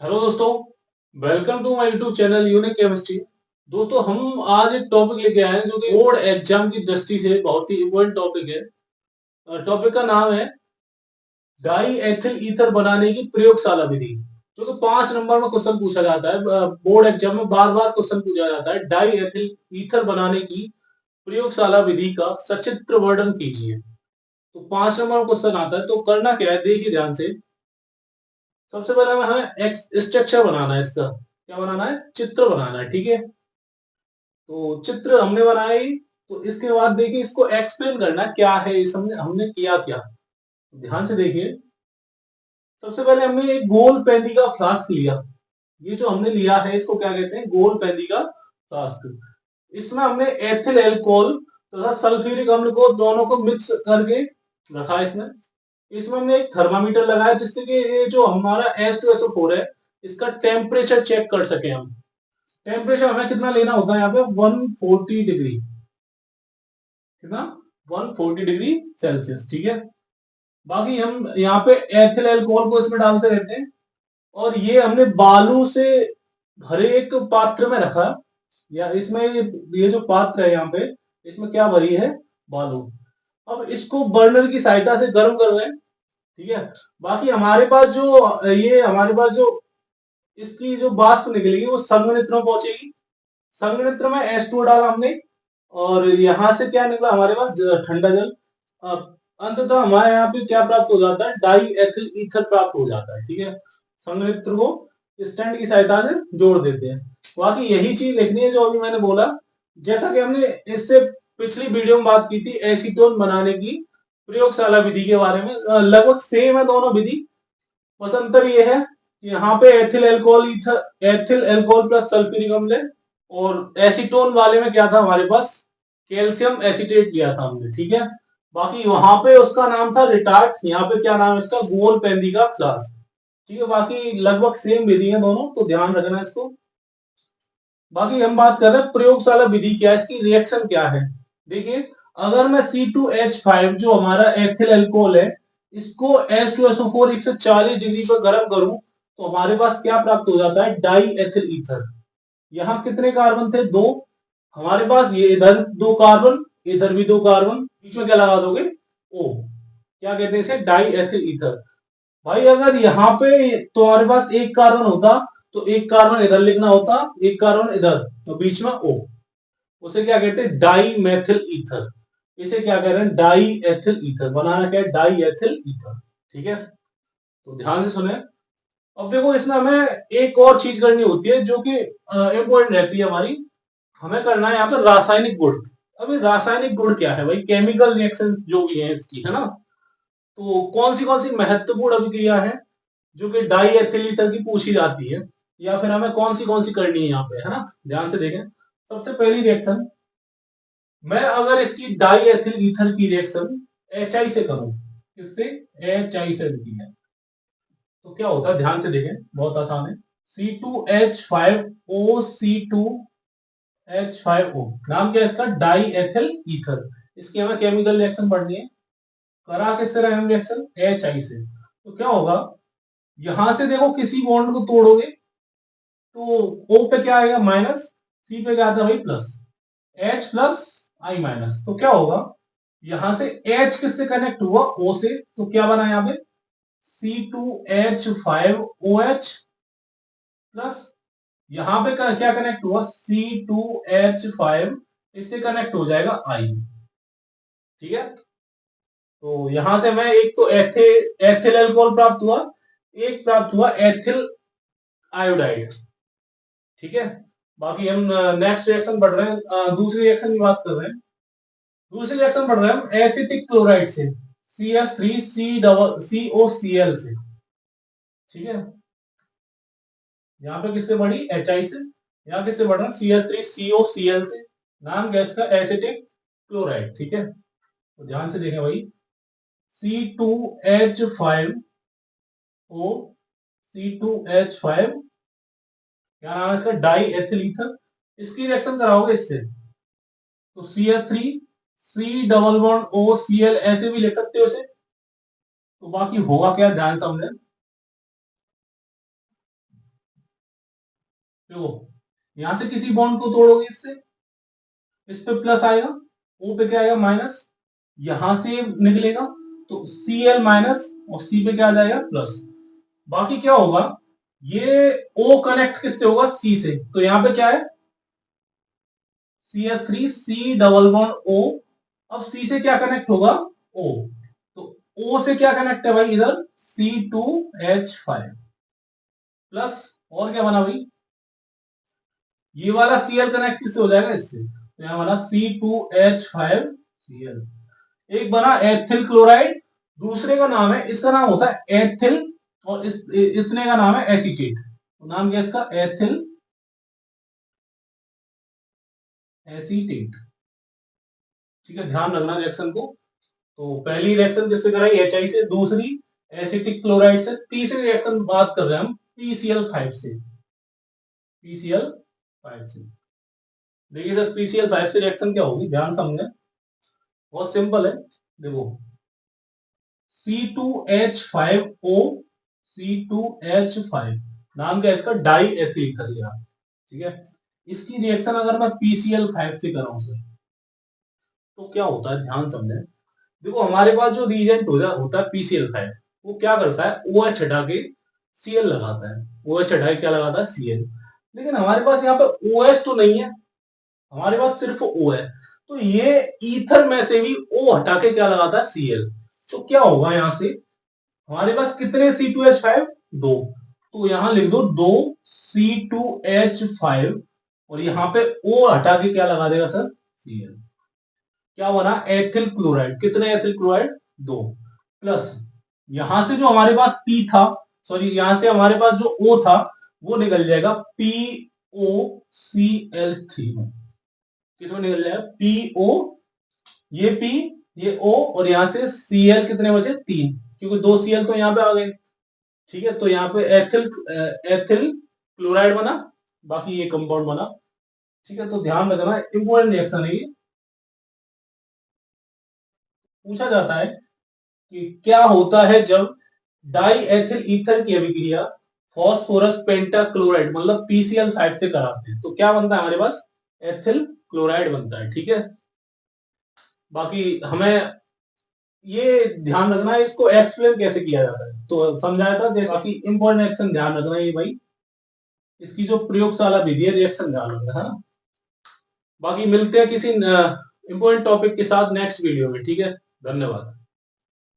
Hello दोस्तों, welcome to my YouTube channel unique chemistry. दोस्तों, हम आज एक टॉपिक लेके आए हैं जो कि बोर्ड एग्जाम की दृष्टि से बहुत ही इम्पोर्टेंट टॉपिक है। टॉपिक का नाम है डाई एथिल ईथर बनाने की प्रयोगशाला विधि, जो कि 5 नंबर में क्वेश्चन पूछा जाता है। बोर्ड एग्जाम में बार बार क्वेश्चन पूछा जाता है, डाई एथिल ईथर बनाने की प्रयोगशाला विधि का सचित्र वर्णन कीजिए। तो 5 नंबर में क्वेश्चन आता है, तो करना क्या है देखिए ध्यान से। सबसे पहले हमें स्ट्रक्चर बनाना है, इसका क्या बनाना है, चित्र बनाना है। ठीक है, तो चित्र हमने बनाई। तो इसके बाद देखिए इसको एक्सप्लेन करना क्या है, इस हमने हमने किया क्या। ध्यान से देखिए। सबसे पहले हमने एक गोल पेंदी का फ्लास्क लिया। ये जो हमने लिया है इसको क्या कहते हैं, गोल पेंदी का फ्लास्क। इसमें हमने एथिल एल्कोहल तथा सल्फ्यूरिक अम्ल को दोनों को मिक्स करके रखा। इसमें इसमें हमने एक थर्मामीटर लगाया, जिससे कि ये जो हमारा H2SO4 है, इसका टेम्परेचर चेक कर सके हम। टेम्परेचर हमें कितना लेना होता है यहाँ पे, 140 डिग्री। कितना, 140 डिग्री सेल्सियस। ठीक है, बाकी हम यहाँ पे एथिल अल्कोहल को इसमें डालते रहते हैं। और ये हमने बालू से भरे एक पात्र में रखा, या इसमें ये जो पात्र है यहाँ पे, इसमें क्या भरी है, बालू। अब इसको बर्नर की सहायता से गर्म कर रहे हैं। ठीक है, बाकी हमारे पास जो इसकी जो वाष्प निकलेगी वो संघनित्र में पहुंचेगी। संघनित्र में H2 डाला हमने, और यहां से क्या निकला हमारे पास, ठंडा जल। अंततः हमारे यहाँ पे क्या प्राप्त हो जाता है, डाई एथिल ईथर प्राप्त हो जाता है। ठीक है, संघनित्र को स्टैंड की सहायता से जोड़ देते हैं। बाकी यही चीज लिखनी है जो अभी मैंने बोला। जैसा कि हमने इससे पिछली वीडियो में बात की थी एसीटोन बनाने की प्रयोगशाला विधि के बारे में, लगभग सेम है दोनों विधि। बस अंतर ये है कि यहाँ पे एथिल एल्कोहल प्लस सल्फ्यूरिक अम्ल है, और एसीटोन वाले में क्या था हमारे पास, कैल्शियम एसीटेट लिया था हमने। ठीक है, बाकी वहां पे उसका नाम था रिटार्ट, यहाँ पे क्या नाम है इसका, गोल पेंदी का फ्लास्क। ठीक है, बाकी लगभग सेम विधि है दोनों, तो ध्यान रखना इसको। बाकी हम बात कर रहे हैं प्रयोगशाला विधि क्या है, इसकी रिएक्शन क्या है। देखिए, अगर मैं C2H5 जो हमारा एथिल अल्कोहल है, इसको H2SO4 140 डिग्री पर गर्म करूं, तो हमारे पास क्या प्राप्त हो जाता है, डाई एथिल ईथर। यहाँ कितने कार्बन थे, 2। हमारे पास ये इधर 2 कार्बन, इधर भी 2 कार्बन, बीच में क्या लगा दोगे, O। क्या कहते हैं इसे, डाई एथिल ईथर। भाई अगर यहाँ पे तुम्हारे पास एक कार्बन होता, तो एक कार्बन इधर लिखना होता, एक कार्बन इधर, तो बीच में O। उसे क्या कहते हैं, डाई मेथिल ईथर। इसे क्या कह रहे हैं, डाई एथिल ईथर। बनाना क्या है, डाई एथिल ईथर। ठीक है, तो ध्यान से सुने। अब देखो, इसमें हमें एक और चीज करनी होती है जो कि इंपॉर्टेंट रहती है हमारी। हमें करना है यहाँ पे रासायनिक गुण। अभी रासायनिक गुण क्या है भाई, केमिकल रिएक्शन जो भी है इसकी, है ना। तो कौन सी महत्वपूर्ण अभिक्रिया है जो कि डाई एथिल ईथर की पूछी जाती है, या फिर हमें कौन सी करनी है यहाँ पे, है ना। ध्यान से देखें। सबसे पहली रिएक्शन, मैं अगर इसकी डाई एथिल ईथर की रिएक्शन HI से करूं, किससे, HI से होती है, तो क्या होता है, ध्यान से देखें, बहुत आसान है। C2H5O, नाम क्या है इसका, डाई एथिल ईथर। इसकी हमें केमिकल रिएक्शन पढ़नी है। करा किससे रहे हम रिएक्शन, HI से। तो क्या होगा, यहां से देखो किसी बॉन्ड को तोड़ोगे तो O पे क्या आएगा, माइनस। C पे क्या आता है भाई, plus. H plus I minus, तो क्या होगा, यहां से H किससे कनेक्ट हुआ, O से, तो क्या बना यहाँ पे, C2H5OH प्लस, यहां पे क्या कनेक्ट हुआ, C2H5, इससे कनेक्ट हो जाएगा I। ठीक है, तो यहां से मैं एक तो एथिल अल्कोहल प्राप्त हुआ, एक प्राप्त हुआ एथिल आयोडाइड। ठीक है, बाकी हम नेक्स्ट रिएक्शन पढ़ रहे हैं, दूसरी रिएक्शन की बात कर रहे हैं। दूसरी रिएक्शन पढ़ रहे हैं हम एसिटिक क्लोराइड से, CH3COCl से। ठीक है, यहाँ पे किससे बढ़ी, HI से। यहाँ किससे बढ़ रहा है, CH3COCl से। नाम क्या है इसका, एसिटिक क्लोराइड। ठीक है, तो ध्यान से देखें भाई, C2H5O, C2H5, क्या नाम है इसका, डाई एथिल ईथर। इसकी रिएक्शन कराओगे इससे, तो CH3C डबल बॉन्ड OCl, ऐसे भी लिख सकते हो इसे। तो बाकी होगा क्या, ध्यान से हमने, देखो यहां से किसी बॉन्ड को तोड़ोगे इससे, इस पे प्लस आएगा, ओ पे क्या आएगा माइनस, यहां से निकलेगा तो Cl माइनस और C पे क्या आ जाएगा प्लस। बाकी क्या होगा, ये O कनेक्ट किससे होगा, C से, तो यहां पे क्या है CH3 C double bond O। अब C से क्या कनेक्ट होगा O, तो O से क्या कनेक्ट है भाई इधर C2H5 प्लस, और क्या बना भाई, ये वाला Cl कनेक्ट किससे हो जाएगा इससे, तो यहां बना C2H5Cl। एक बना एथिल क्लोराइड, दूसरे का नाम है, इसका नाम होता है एथिल, और इतने का नाम है एसीटेट। तो नाम क्या इसका, एथिल एसीटेट। ठीक है, ध्यान रखना रिएक्शन को। तो पहली रिएक्शन किससे कराई, HI से, दूसरी एसिटिक क्लोराइड से, तीसरी रिएक्शन बात कर रहे हैं हम PCl5 से, PCl5 से। देखिए सर PCl5 से रिएक्शन क्या होगी, ध्यान समझे, बहुत सिंपल है। देखो C2H5O, C2H5, नाम क्या है इसका, डाई एथिल कर लिया। ठीक है, इसकी रिएक्शन अगर मैं PCl5 से कराऊं सर, तो क्या होता है ध्यान समझे। देखो हमारे पास जो रिएजेंट होता है PCl5, वो क्या करता है, OH हटा के Cl लगाता है, OH हटा के क्या लगाता है Cl। लेकिन हमारे पास यहाँ पे OH तो नहीं है, हमारे पास सिर्फ O है, तो ये ईथर में से भी O हटा के क्या लगाता है Cl। तो क्या होगा यहाँ से, हमारे पास कितने C2H5, दो, तो यहां लिख दो 2 C2H5, और यहां पे O हटा के क्या लगा देगा सर Cl। क्या बना, एथिल क्लोराइड, कितने एथिल क्लोराइड, दो, प्लस यहां से जो हमारे पास P था, सॉरी यहां से हमारे पास जो O था वो निकल जाएगा POCl3 में, किसमें निकल जाएगा PO, ये P, ये O, और यहां से Cl कितने बचे, तीन, क्योंकि दो Cl तो यहां पे आ गए। ठीक है, तो यहाँ पे एथिल एथिल क्लोराइड बना, बाकी ये कंपाउंड बना। ठीक है, तो ध्यान रखना इंपॉर्टेंट रिएक्शन है ये। पूछा जाता है कि क्या होता है जब डाई एथिल ईथर की अभिक्रिया फॉस्फोरस पेंटाक्लोराइड मतलब PCl5 से कराते हैं, तो क्या बनता है हमारे पास, एथिल क्लोराइड बनता है। ठीक है, बाकी हमें ये ध्यान रखना है इसको एक्सप्लेन कैसे किया जाता है, तो समझाया था जैसे कि इंपॉर्टेंट रिएक्शन ध्यान रखना है ये भाई, इसकी जो प्रयोगशाला विधि है रिएक्शन ध्यान रखना है ना। बाकी मिलते हैं किसी इंपॉर्टेंट टॉपिक के साथ नेक्स्ट वीडियो में। ठीक है, धन्यवाद।